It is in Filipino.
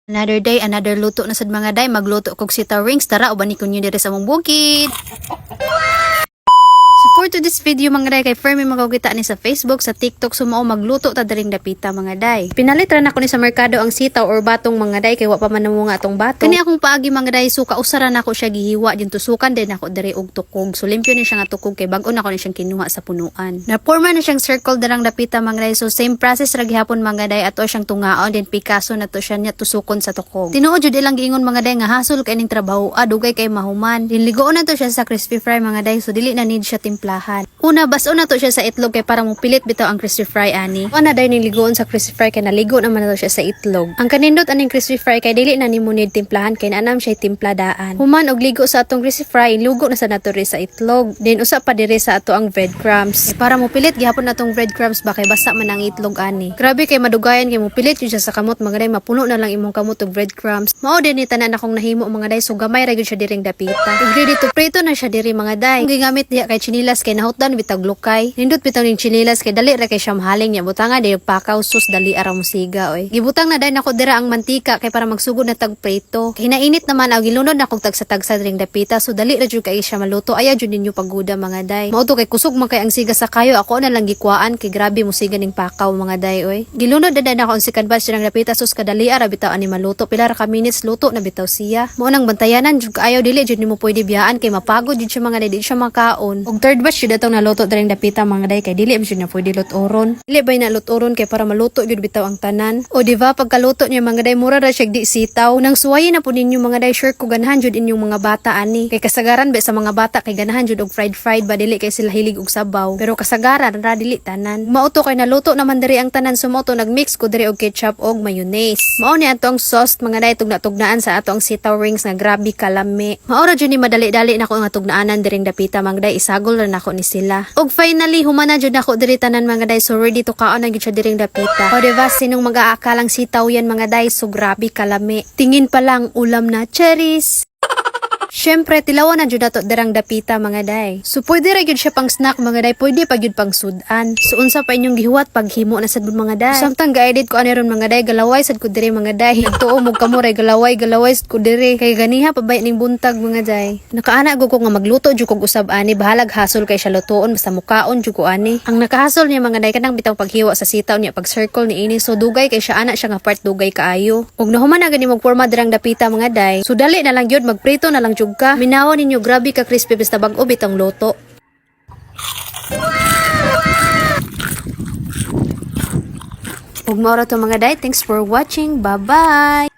Another day, another luto na sad mga day. Magluto kog sitaw rings. Tara, uban ko nyo diri sa mong bukid. For to this video mga day, kay Fermi magkakita ni sa Facebook, sa TikTok, sumao magluto ta daring dapita mga day. Pinalit ra na ko ni sa merkado ang sitaw or batong mga day, kay wa pa man nga atong bato. Kani akong paagi mga day, suka usaran ako siya gihiwa din tusukan din ako diri og tukog. So limpyo ni siya nga tukog kay bag-o na ko ni siyang kinuha sa punuan. Na-forma na siyang circle darang dapita mga day. So same process ra gihapon mga day, ato siyang tungaon din Picasso na to siya niya tusukon sa tukog. Tinuod jud ilang giingon mga day nga hasol kay ning trabaho, dugay kay mahuman. Dinligoon na to siya sa crispy fry mga day, so dili na need siya timplahan. Una, baso na to siya sa itlog kay para mo pilit bitaw ang crispy fry ani. Una day ning ligoon sa crispy fry kay naligo naman na to siya sa itlog. Ang kanindot aning crispy fry kay dili na nimo need timplahan kay naanam siya timpladaan. Human og ligo sa atong crispy fry, lugo na sa nato sa itlog. Then usa pa diri sa ato ang breadcrumbs. Para mo pilit gihapon natong breadcrumbs ba kay basa man ang itlog ani. Grabe kay madugayan kay mo pilit yun siya sa kamot mga day, mapuno na lang imong kamot og breadcrumbs. Mao din ni tanan akong nahimo mga day, so gamay ra gyud siya diring dapita. Ug ready to prito na siya diri mga day. Ang gigamit diha kay chinilas kay nahutdan bitag lukay. Nindot bitaw ning chinilas kay dali ra kay siya mahaling niya. Butanga di pakaw sus dali ara mo siga oy. Gibutang na day nako dira ang mantika kay para magsugod na tag prito. Kay hinainit naman og gilunod na kog tagsa-tagsa diring dapita, so dali ra jud kay siya maluto. Aya jud ninyo paguda mga day. Mao to kay kusog man kay ang siga sa kayo, ako na lang gikuan kay grabe mo siga ning pakaw mga day oy. Gilunod na day nako ang second batch diring dapita, sus kadali ara bitaw ani maluto. Pila ra ka minutes luto na bitaw siya. Mao nang bantayanan jud kaayo, dili jud nimo pwede biyaan kay mapagod jud siya mga day, di siya makaon. Og third batch jud atong naluto diring dapita mga day, kay dili jud na pwede lutoron. Dili bay na lutoron kay para maluto jud bitaw ang tanan. O di ba pagkaluto niya mga day, mura ra siya di sitaw. Nang suwayin na po ninyo mga day, sure ko ganahan jud inyong mga bata ani. Kay kasagaran ba sa mga bata kay ganahan jud og fried ba, dili kay sila hilig og sabaw. Pero kasagaran ra dili tanan. Mauto kay naluto naman diri ang tanan, sumoto nagmix ko diri og ketchup og mayonnaise. Mao ni ato ang sauce mga day, tugna-tugnaan sa ato ang sitaw rings nga grabe kalami. Mao ra jud ni madali-dali nako nga tugnaanan diring dapita mga day, isagol ra nako ni sila. Og finally humana jud nako diri tanan mga day, so ready to kaon na gyud siya diring dapita. O diba sinong mag-aakalang sitaw yan mga day, so grabe kalami. Tingin pa lang ulam na cherries. Syempre, tilawan na jud nato derang dapita mga day. So pwede ra gyud siya pang snack mga day, pwede pa gyud pang sudan. So unsa pa inyong gihuwat pag himo na sad mga day. Samtang ga-edit ko ani ron mga day, galaway sad ko diri mga day. Nagtuo mo kamo ray galaway sad ko diri. Kay ganiha pabay ning buntag mga day. Nakaana gud ko nga magluto jud kog usab ani, bahalag hasol kay siya lutoon basta mukaon jud ko ani. Ang nakahasol niya mga day kanang bitang paghiwa sa sitaw niya pag circle ni ini, so dugay kay siya ana siya nga part dugay kaayo. Ug nahuman na gani magporma derang dapita mga day. So dali na lang gyud magprito na lang ka. Minawa ninyo, grabe ka crispy basta bag-o bitang loto. Ug maura to mga day, thanks for watching. Bye-bye!